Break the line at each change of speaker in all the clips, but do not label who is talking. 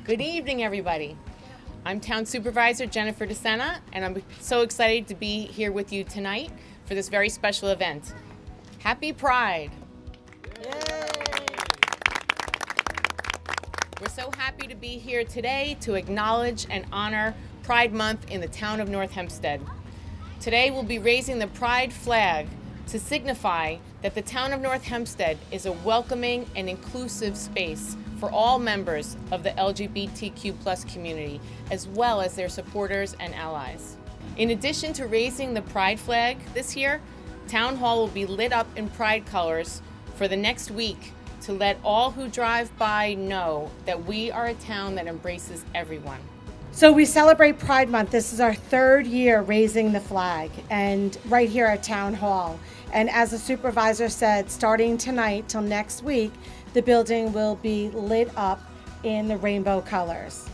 Good evening, everybody. I'm Town Supervisor Jennifer DeSena, and I'm so excited to be here with you tonight for this very special event. Happy Pride! Yay. We're so happy to be here today to acknowledge and honor Pride Month in the town of North Hempstead. Today we'll be raising the Pride flag to signify that the town of North Hempstead is a welcoming and inclusive space for all members of the LGBTQ+ community, as well as their supporters and allies. In addition to raising the Pride flag this year, Town Hall will be lit up in Pride colors for the next week to let all who drive by know that we are a town that embraces everyone.
So we celebrate Pride Month. This is our third year raising the flag, and right here at Town Hall. And as the supervisor said, starting tonight till next week, the building will be lit up in the rainbow colors.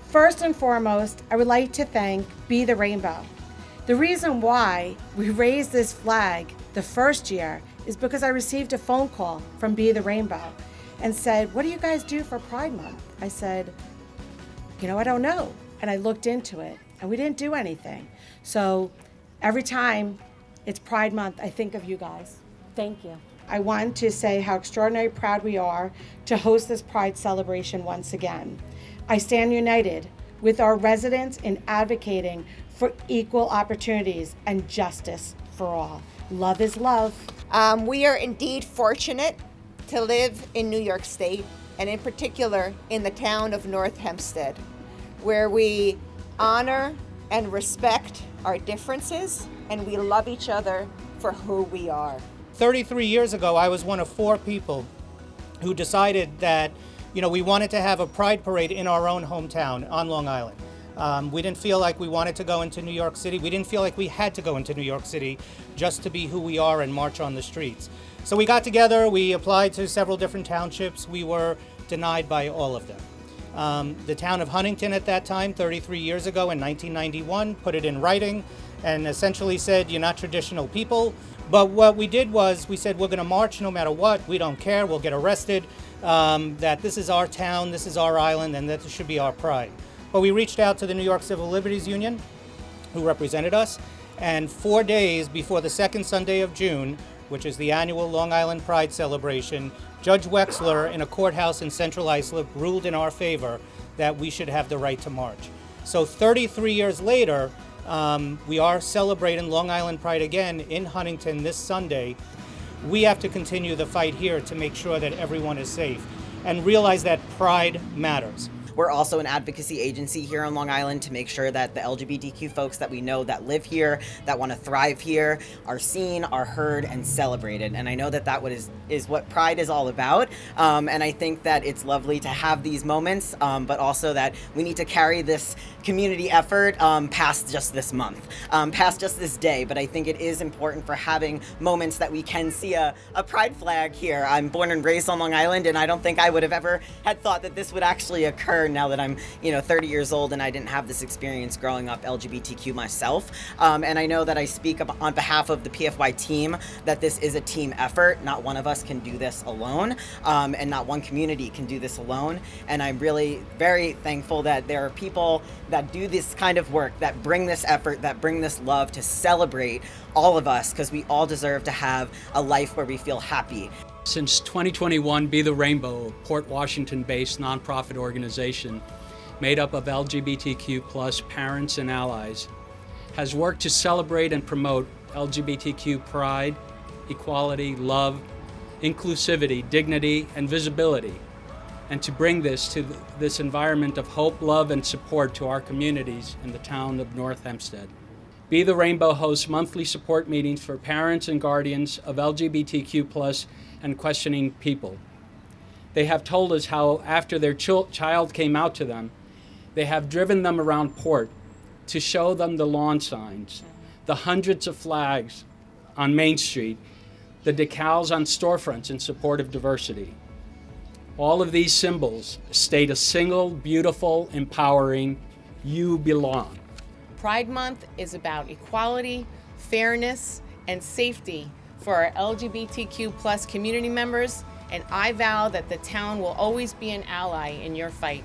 First and foremost, I would like to thank Be the Rainbow. The reason why we raised this flag the first year is because I received a phone call from Be the Rainbow and said, "What do you guys do for Pride Month?" I said, I don't know. And I looked into it, and we didn't do anything. So every time it's Pride Month, I think of you guys. Thank you. I want to say how extraordinarily proud we are to host this Pride celebration once again. I stand united with our residents in advocating for equal opportunities and justice for all. Love is love.
We are indeed fortunate to live in New York State, and in particular in the town of North Hempstead, where we honor and respect our differences and we love each other for who we are.
33 years ago, I was one of 4 people who decided that, we wanted to have a pride parade in our own hometown on Long Island. We didn't feel like we wanted to go into New York City. We didn't feel like we had to go into New York City just to be who we are and march on the streets. So we got together, we applied to several different townships. We were denied by all of them. The town of Huntington at that time, 33 years ago in 1991, put it in writing and essentially said, "You're not traditional people." But what we did was we said, we're going to march no matter what. We don't care. We'll get arrested. That this is our town, this is our island, and that this should be our pride. But we reached out to the New York Civil Liberties Union, who represented us, and 4 days before the second Sunday of June, which is the annual Long Island Pride celebration, Judge Wexler in a courthouse in Central Islip ruled in our favor that we should have the right to march. So 33 years later, we are celebrating Long Island Pride again in Huntington this Sunday. We have to continue the fight here to make sure that everyone is safe and realize that pride matters.
We're also an advocacy agency here on Long Island to make sure that the LGBTQ folks that we know that live here, that want to thrive here, are seen, are heard, and celebrated. And I know that is what Pride is all about. And I think that it's lovely to have these moments, but also that we need to carry this community effort past just this month, past just this day. But I think it is important for having moments that we can see a Pride flag here. I'm born and raised on Long Island, and I don't think I would have ever had thought that this would actually occur now that I'm 30 years old and I didn't have this experience growing up LGBTQ myself. And I know that I speak on behalf of the PFY team that this is a team effort. Not one of us can do this alone, and not one community can do this alone. And I'm really very thankful that there are people that do this kind of work, that bring this effort, that bring this love to celebrate all of us, because we all deserve to have a life where we feel happy.
Since 2021, Be the Rainbow, a Port Washington-based nonprofit organization made up of LGBTQ+ parents and allies, has worked to celebrate and promote LGBTQ pride, equality, love, inclusivity, dignity, and visibility, and to bring this to this environment of hope, love, and support to our communities in the town of North Hempstead. Be the Rainbow hosts monthly support meetings for parents and guardians of LGBTQ+ and questioning people. They have told us how after their child came out to them, they have driven them around Port to show them the lawn signs, the hundreds of flags on Main Street, the decals on storefronts in support of diversity. All of these symbols state a single, beautiful, empowering, you belong.
Pride Month is about equality, fairness, and safety for our LGBTQ+ community members, and I vow that the town will always be an ally in your fight.